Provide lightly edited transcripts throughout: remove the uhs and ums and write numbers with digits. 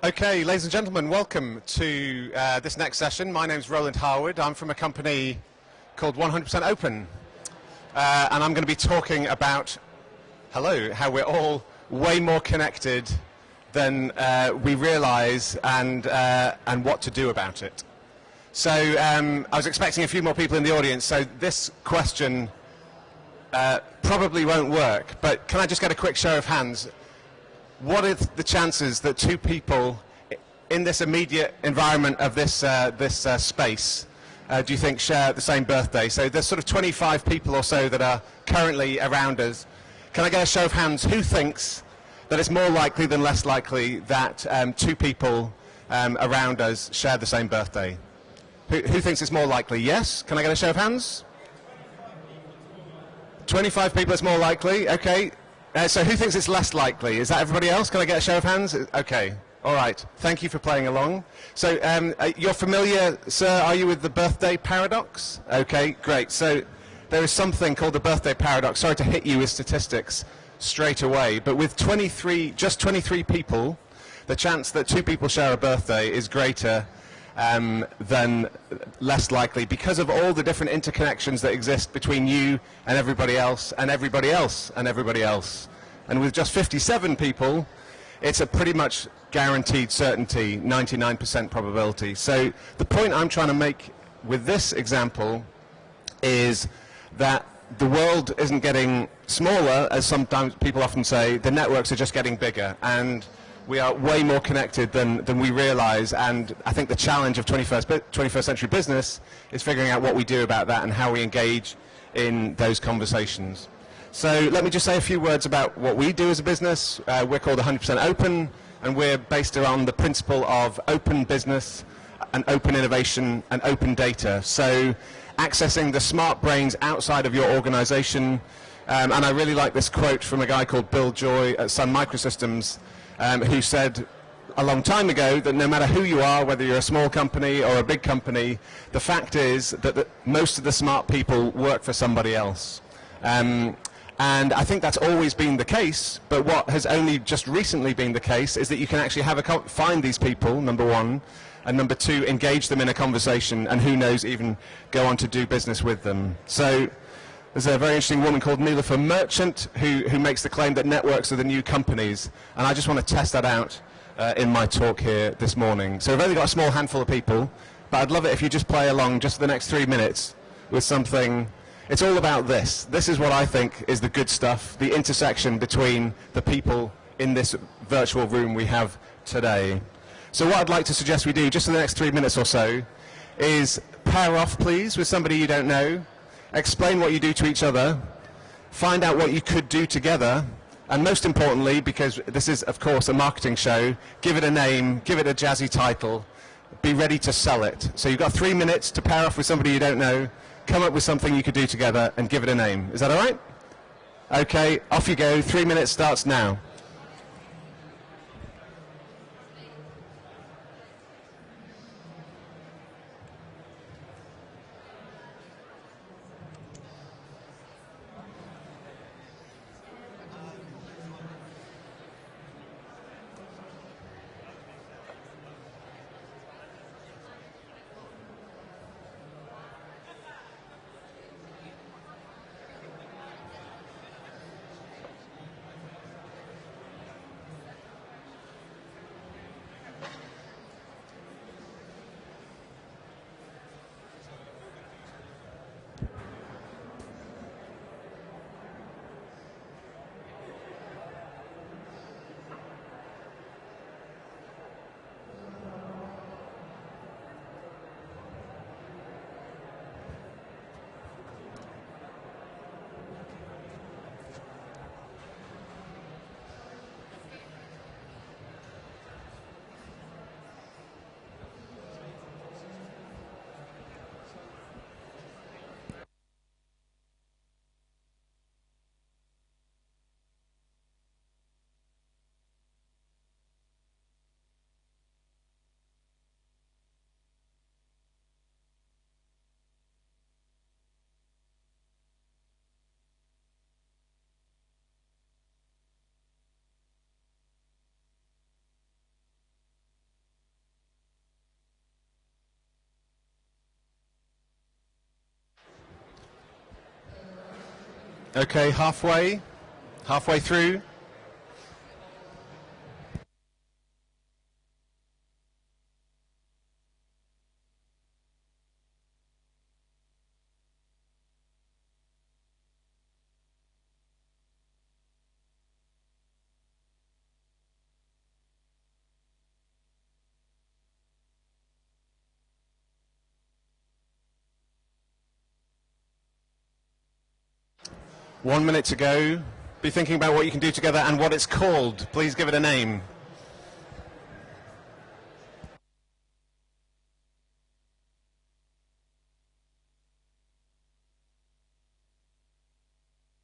Okay, ladies and gentlemen, welcome to this next session. My name's Roland Harwood. I'm from a company called 100% Open. And I'm going to be talking about, how we're all way more connected than we realize and what to do about it. So I was expecting a few more people in the audience, so this question probably won't work. But can I just get a quick show of hands? What are the chances that two people in this immediate environment of this space do you think share the same birthday? So there's sort of 25 people or so that are currently around us. Can I get a show of hands? Who thinks that it's more likely than less likely that two people around us share the same birthday? Who thinks it's more likely? Yes? Can I get a show of hands? 25 people, it's more likely. Okay. So who thinks it's less likely? Is that everybody else? Can I get a show of hands? Okay. All right. Thank you for playing along. So you're familiar, sir, are you with the birthday paradox? Okay, great. So there is something called the birthday paradox. Sorry to hit you with statistics straight away, but with just 23 people, the chance that two people share a birthday is greater than less likely because of all the different interconnections that exist between you and everybody else and everybody else and everybody else. And with just 57 people, it's a pretty much guaranteed certainty, 99% probability. So the point I'm trying to make with this example is that the world isn't getting smaller, as sometimes people often say, the networks are just getting bigger. And we are way more connected than we realize, and I think the challenge of 21st century business is figuring out what we do about that and how we engage in those conversations. So let me just say a few words about what we do as a business. We're called 100% Open, and we're based around the principle of open business and open innovation and open data. So accessing the smart brains outside of your organization, and I really like this quote from a guy called Bill Joy at Sun Microsystems, who said a long time ago that no matter who you are, whether you're a small company or a big company, the fact is that most of the smart people work for somebody else. And I think that's always been the case, but what has only just recently been the case is that you can actually find these people, number one, and number two, engage them in a conversation, and who knows, even go on to do business with them. So there's a very interesting woman called Nilofer Merchant who makes the claim that networks are the new companies, and I just want to test that out in my talk here this morning. So we've only got a small handful of people, but I'd love it if you just play along just for the next 3 minutes with something. It's all about this. This is what I think is the good stuff, the intersection between the people in this virtual room we have today. So what I'd like to suggest we do just for the next 3 minutes or so is pair off, please, with somebody you don't know. Explain what you do to each other, find out what you could do together, and most importantly, because this is, of course, a marketing show, give it a name, give it a jazzy title, be ready to sell it. So you've got 3 minutes to pair off with somebody you don't know, come up with something you could do together, and give it a name. Is that all right? Okay, off you go. 3 minutes starts now. Okay, halfway through. One minute to go. Be thinking about what you can do together and what it's called. Please give it a name.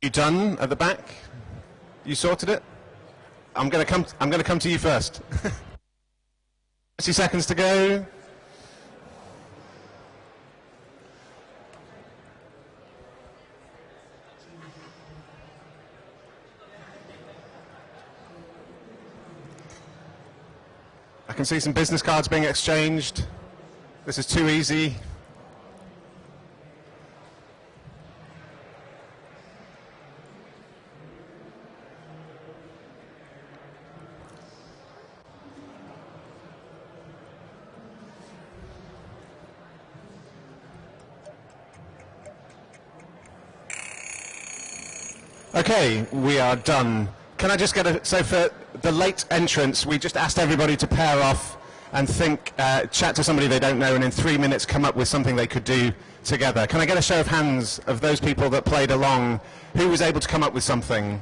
You done at the back? You sorted it? I'm going to come to you first. 30 seconds to go. I can see some business cards being exchanged. This is too easy. Okay, we are done. Can I just get a, so for the late entrance, we just asked everybody to pair off and think, chat to somebody they don't know, and in 3 minutes come up with something they could do together. Can I get a show of hands of those people that played along, who was able to come up with something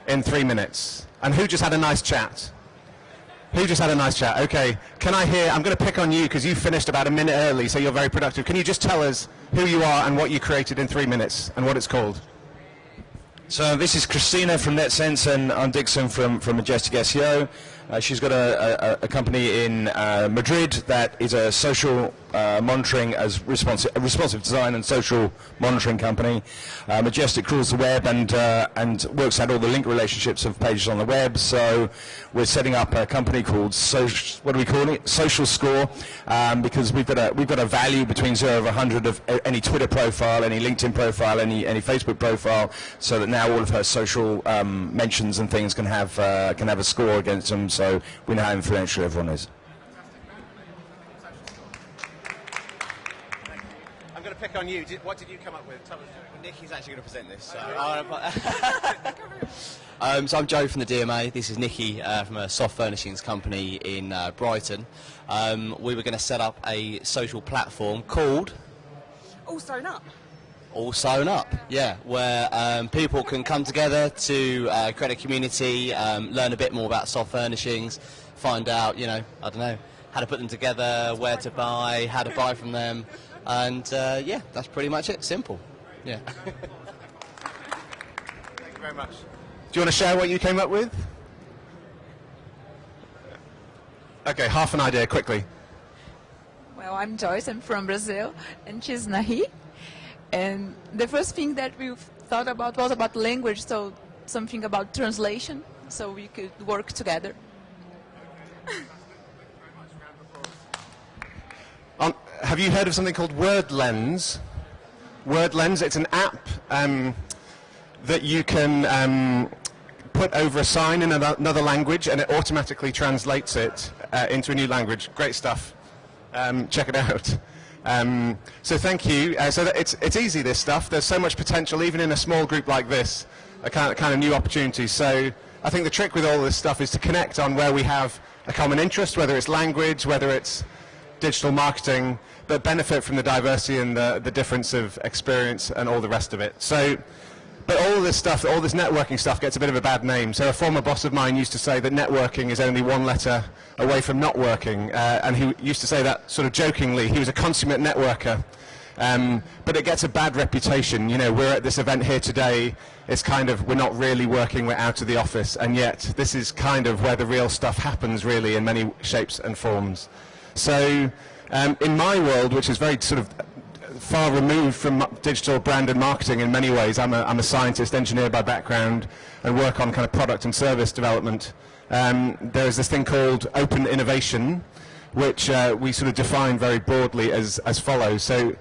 in 3 minutes? And who just had a nice chat? Who just had a nice chat? Okay, can I hear, I'm going to pick on you because you finished about a minute early, so you're very productive. Can you just tell us who you are and what you created in 3 minutes and what it's called? So this is Christina from NetSense, and I'm Dixon from Majestic SEO. She's got a company in Madrid that is a social monitoring as responsive design and social monitoring company. Majestic crawls the web and works out all the link relationships of pages on the web. So we're setting up a company called what do we call it? Social Score, because we've got a value between 0 and 100 of any Twitter profile, any LinkedIn profile, any Facebook profile, so that now all of her social mentions and things can have a score against them. So we know how influential everyone is. I'm going to pick on you. What did you come up with? Tell us. Nikki's actually going to present this. So I'm Joe from the DMA. This is Nikki from a soft furnishings company in Brighton. We were going to set up a social platform called All Sewn Up. All Sewn Up, yeah, where people can come together to create a community, learn a bit more about soft furnishings, find out, I don't know, how to put them together, where to buy, how to buy from them, and yeah, that's pretty much it. Simple, yeah. Thank you very much. Do you want to share what you came up with? Okay, half an idea, quickly. Well, I'm Joyce, I'm from Brazil, and she's Nahi. And the first thing that we thought about was about language, so something about translation, so we could work together. Have you heard of something called Word Lens? Word Lens, it's an app that you can put over a sign in another language, and it automatically translates it into a new language. Great stuff. Check it out. So thank you. So that it's easy, this stuff. There's so much potential, even in a small group like this, a kind of new opportunities. So I think the trick with all this stuff is to connect on where we have a common interest, whether it's language, whether it's digital marketing, but benefit from the diversity and the difference of experience and all the rest of it. So, but all this stuff, all this networking stuff gets a bit of a bad name. So a former boss of mine used to say that networking is only one letter away from not working, and he used to say that sort of jokingly. He was a consummate networker, but it gets a bad reputation. We're at this event here today. It's kind of, we're not really working, we're out of the office, and yet this is kind of where the real stuff happens, really, in many shapes and forms. So in my world, which is very sort of far removed from digital brand and marketing in many ways, I'm a scientist, engineer by background, and work on kind of product and service development. There's this thing called open innovation, which we sort of define very broadly as follows. So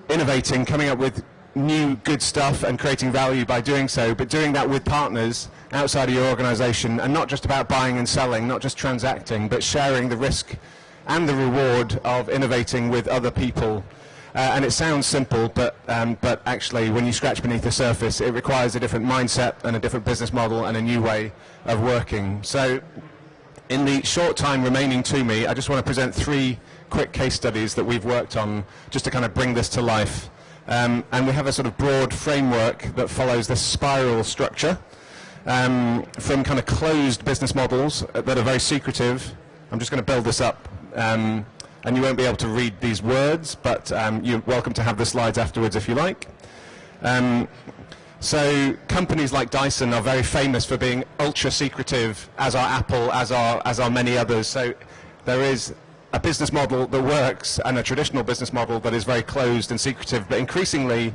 innovating, coming up with new good stuff and creating value by doing so, but doing that with partners outside of your organization, and not just about buying and selling, not just transacting, but sharing the risk and the reward of innovating with other people. And it sounds simple, but actually when you scratch beneath the surface, it requires a different mindset and a different business model and a new way of working. So in the short time remaining to me, I just want to present 3 quick case studies that we've worked on just to kind of bring this to life. And we have a sort of broad framework that follows this spiral structure from kind of closed business models that are very secretive. I'm just going to build this up. And you won't be able to read these words, but you're welcome to have the slides afterwards if you like. So companies like Dyson are very famous for being ultra secretive, as are Apple, as are many others. So there is a business model that works and a traditional business model that is very closed and secretive, but increasingly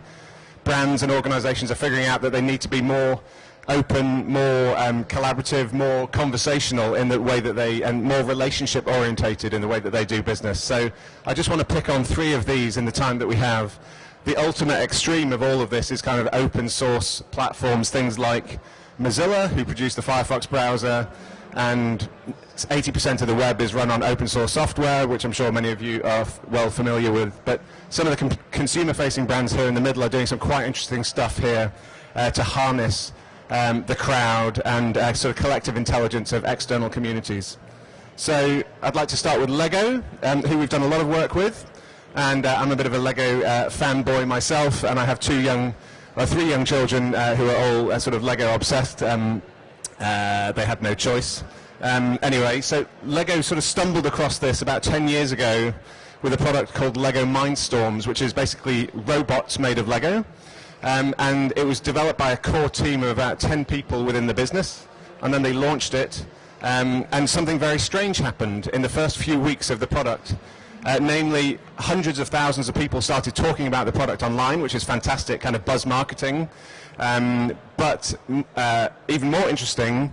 brands and organizations are figuring out that they need to be more open, more collaborative, more conversational in the way that they, and more relationship orientated in the way that they do business. So I just want to pick on 3 of these in the time that we have. The ultimate extreme of all of this is kind of open source platforms, things like Mozilla, who produce the Firefox browser, and 80% of the web is run on open source software, which I'm sure many of you are well familiar with. But some of the consumer-facing brands here in the middle are doing some quite interesting stuff here to harness the crowd and sort of collective intelligence of external communities. So I'd like to start with Lego, who we've done a lot of work with. And I'm a bit of a Lego fanboy myself, and I have 3 young children who are all sort of Lego obsessed. They had no choice. Anyway, so Lego sort of stumbled across this about 10 years ago with a product called Lego Mindstorms, which is basically robots made of Lego. And it was developed by a core team of about 10 people within the business, and then they launched it, and something very strange happened in the first few weeks of the product. Namely, hundreds of thousands of people started talking about the product online, which is fantastic, kind of buzz marketing. But even more interesting,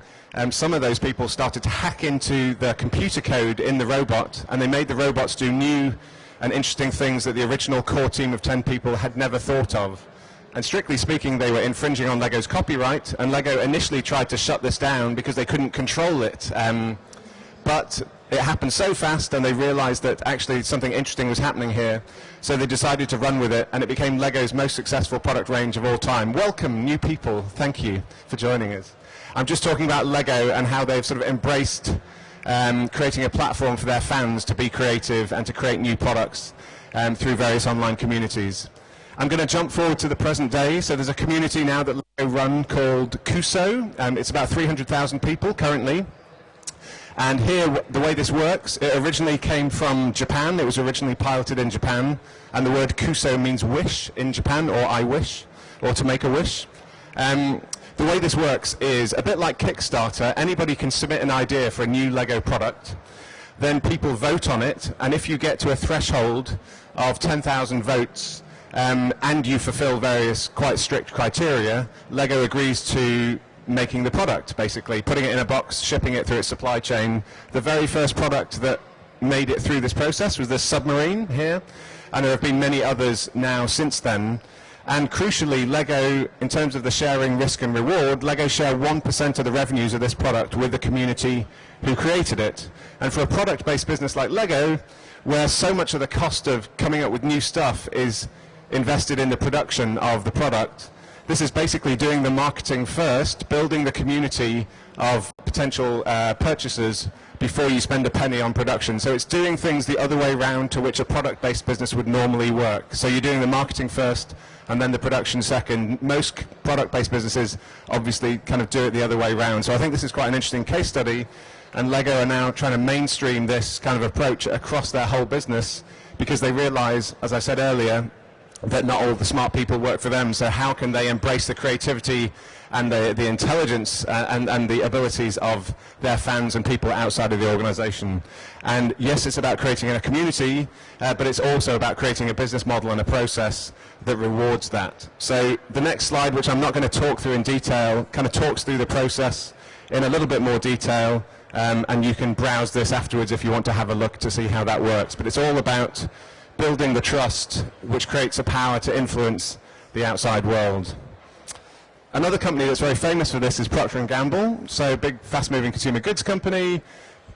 some of those people started to hack into the computer code in the robot, and they made the robots do new and interesting things that the original core team of 10 people had never thought of. And strictly speaking, they were infringing on Lego's copyright, and Lego initially tried to shut this down because they couldn't control it. But it happened so fast, and they realized that actually something interesting was happening here, so they decided to run with it, and it became Lego's most successful product range of all time. Welcome, new people. Thank you for joining us. I'm just talking about Lego and how they've sort of embraced creating a platform for their fans to be creative and to create new products through various online communities. I'm going to jump forward to the present day. So there's a community now that Lego run called Kuso. It's about 300,000 people currently. And here, the way this works, it originally came from Japan. It was originally piloted in Japan. And the word Kuso means wish in Japan, or I wish, or to make a wish. The way this works is a bit like Kickstarter. Anybody can submit an idea for a new Lego product. Then people vote on it. And if you get to a threshold of 10,000 votes, and you fulfill various quite strict criteria, Lego agrees to making the product, basically, putting it in a box, shipping it through its supply chain. The very first product that made it through this process was this submarine here, and there have been many others now since then. And crucially, Lego, in terms of the sharing risk and reward, Lego share 1% of the revenues of this product with the community who created it. And for a product-based business like Lego, where so much of the cost of coming up with new stuff is invested in the production of the product, this is basically doing the marketing first, building the community of potential purchasers before you spend a penny on production. So it's doing things the other way around to which a product-based business would normally work. So you're doing the marketing first and then the production second. Most product-based businesses obviously kind of do it the other way around. So I think this is quite an interesting case study, and Lego are now trying to mainstream this kind of approach across their whole business because they realize, as I said earlier, that not all the smart people work for them. So how can they embrace the creativity and the intelligence and the abilities of their fans and people outside of the organization? And yes, it's about creating a community, but it's also about creating a business model and a process that rewards that. So the next slide, which I'm not going to talk through in detail, kind of talks through the process in a little bit more detail, and you can browse this afterwards if you want to have a look to see how that works. But it's all about building the trust which creates a power to influence the outside world. Another company that's very famous for this is Procter & Gamble, so big fast-moving consumer goods company,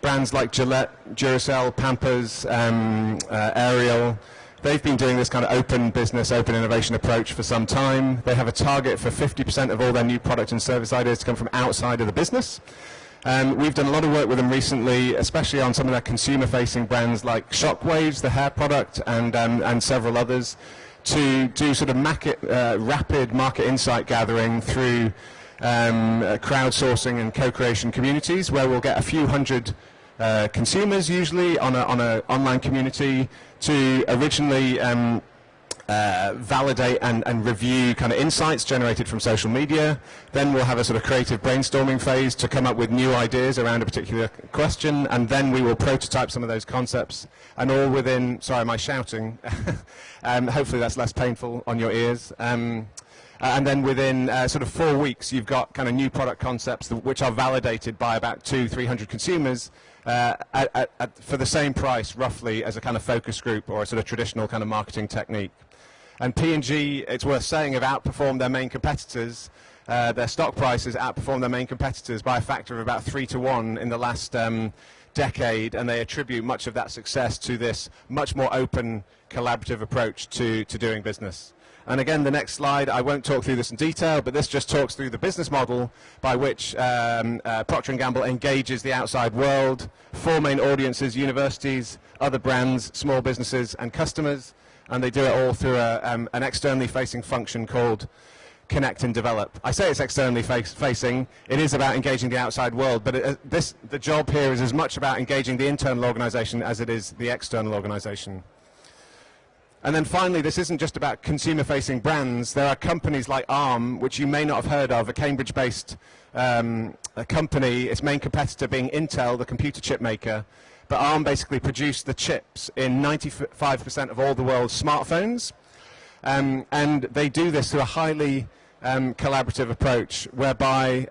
brands like Gillette, Duracell, Pampers, Ariel. They've been doing this kind of open business, open innovation approach for some time. They have a target for 50% of all their new product and service ideas to come from outside of the business. We've done a lot of work with them recently, especially on some of their consumer-facing brands like Shockwaves, the hair product, and several others, to do sort of rapid market insight gathering through crowdsourcing and co-creation communities, where we'll get a few hundred consumers usually on an online community to originally validate and review kind of insights generated from social media. Then we'll have a sort of creative brainstorming phase to come up with new ideas around a particular question, and then we will prototype some of those concepts, and all within, sorry, am I shouting? Hopefully that's less painful on your ears. And then within sort of 4 weeks, you've got kind of new product concepts which are validated by about 200-300 consumers for the same price, roughly, as a kind of focus group or a sort of traditional kind of marketing technique. And P&G, it's worth saying, have outperformed their main competitors. Their stock prices outperformed their main competitors by a factor of about 3 to 1 in the last decade, and they attribute much of that success to this much more open, collaborative approach to doing business. And again, the next slide, I won't talk through this in detail, but this just talks through the business model by which Procter & Gamble engages the outside world, 4 main audiences: universities, other brands, small businesses, and customers. And they do it all through an externally facing function called Connect and Develop. I say it's externally facing. It is about engaging the outside world, but the job here is as much about engaging the internal organization as it is the external organization. And then finally, this isn't just about consumer-facing brands. There are companies like ARM, which you may not have heard of, a Cambridge-based company, its main competitor being Intel, the computer chip maker. But ARM basically produced the chips in 95% of all the world's smartphones. And they do this through a highly collaborative approach, whereby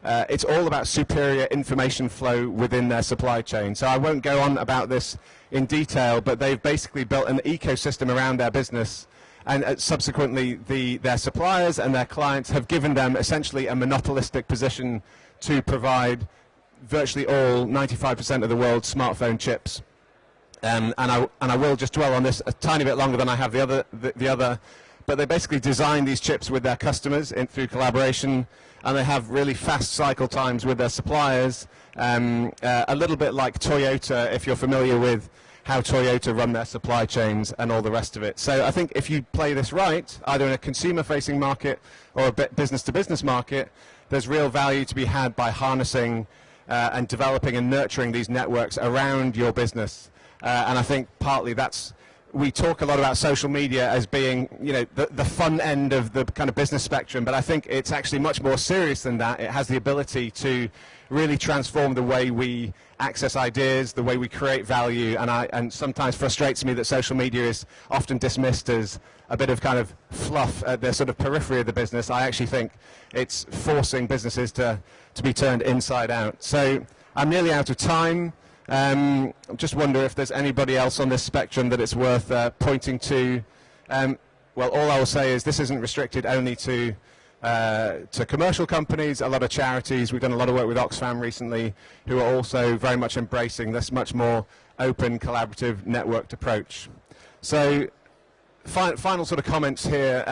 it's all about superior information flow within their supply chain. So I won't go on about this in detail, but they've basically built an ecosystem around their business, and subsequently their suppliers and their clients have given them essentially a monopolistic position to provide virtually all 95% of the world's smartphone chips. And I will just dwell on this a tiny bit longer than I have the other. But they basically design these chips with their customers through collaboration, and they have really fast cycle times with their suppliers, a little bit like Toyota, if you're familiar with how Toyota run their supply chains and all the rest of it. So I think if you play this right, either in a consumer-facing market or a business-to-business market, there's real value to be had by harnessing and developing and nurturing these networks around your business. And I think partly we talk a lot about social media as being, the fun end of the kind of business spectrum, but I think it's actually much more serious than that. It has the ability to really transform the way we access ideas, the way we create value, and sometimes frustrates me that social media is often dismissed as a bit of kind of fluff at the sort of periphery of the business. I actually think it's forcing businesses to be turned inside out. So I'm nearly out of time. Just wonder if there's anybody else on this spectrum that it's worth pointing to. Well, all I will say is this isn't restricted only to commercial companies. A lot of charities, we've done a lot of work with Oxfam recently, who are also very much embracing this much more open, collaborative, networked approach. So final sort of comments here.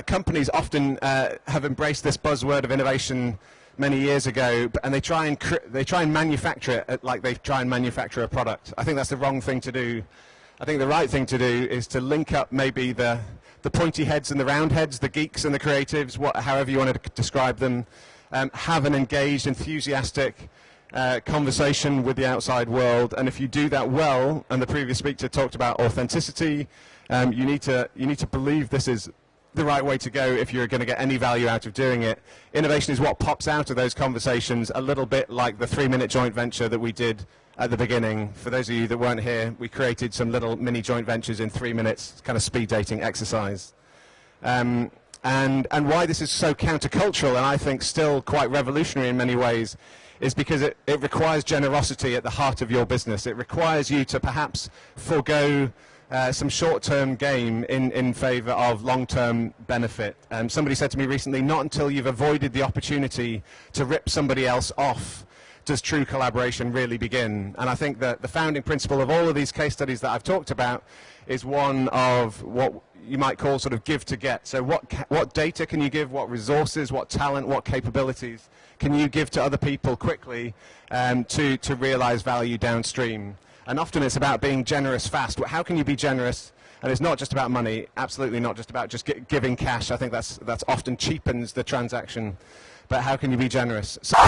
Companies often have embraced this buzzword of innovation many years ago, and they try and manufacture it like they try and manufacture a product. I think that's the wrong thing to do. I think the right thing to do is to link up maybe the pointy heads and the round heads, the geeks and the creatives, however you want to describe them, have an engaged, enthusiastic conversation with the outside world. And if you do that well, and the previous speaker talked about authenticity, you need to believe this is the right way to go if you're going to get any value out of doing it. Innovation is what pops out of those conversations, a little bit like the 3-minute joint venture that we did at the beginning. For those of you that weren't here, we created some little mini joint ventures in 3 minutes, kind of speed dating exercise. And why this is so countercultural, and I think still quite revolutionary in many ways, is because it requires generosity at the heart of your business. It requires you to perhaps forego some short-term gain in favour of long-term benefit. Somebody said to me recently, not until you've avoided the opportunity to rip somebody else off does true collaboration really begin. And I think that the founding principle of all of these case studies that I've talked about is one of what you might call sort of give to get. So what data can you give, what resources, what talent, what capabilities can you give to other people quickly to realise value downstream? And often it's about being generous fast. How can you be generous? And it's not just about money, absolutely not just about just giving cash. I think that's often cheapens the transaction. But how can you be generous? So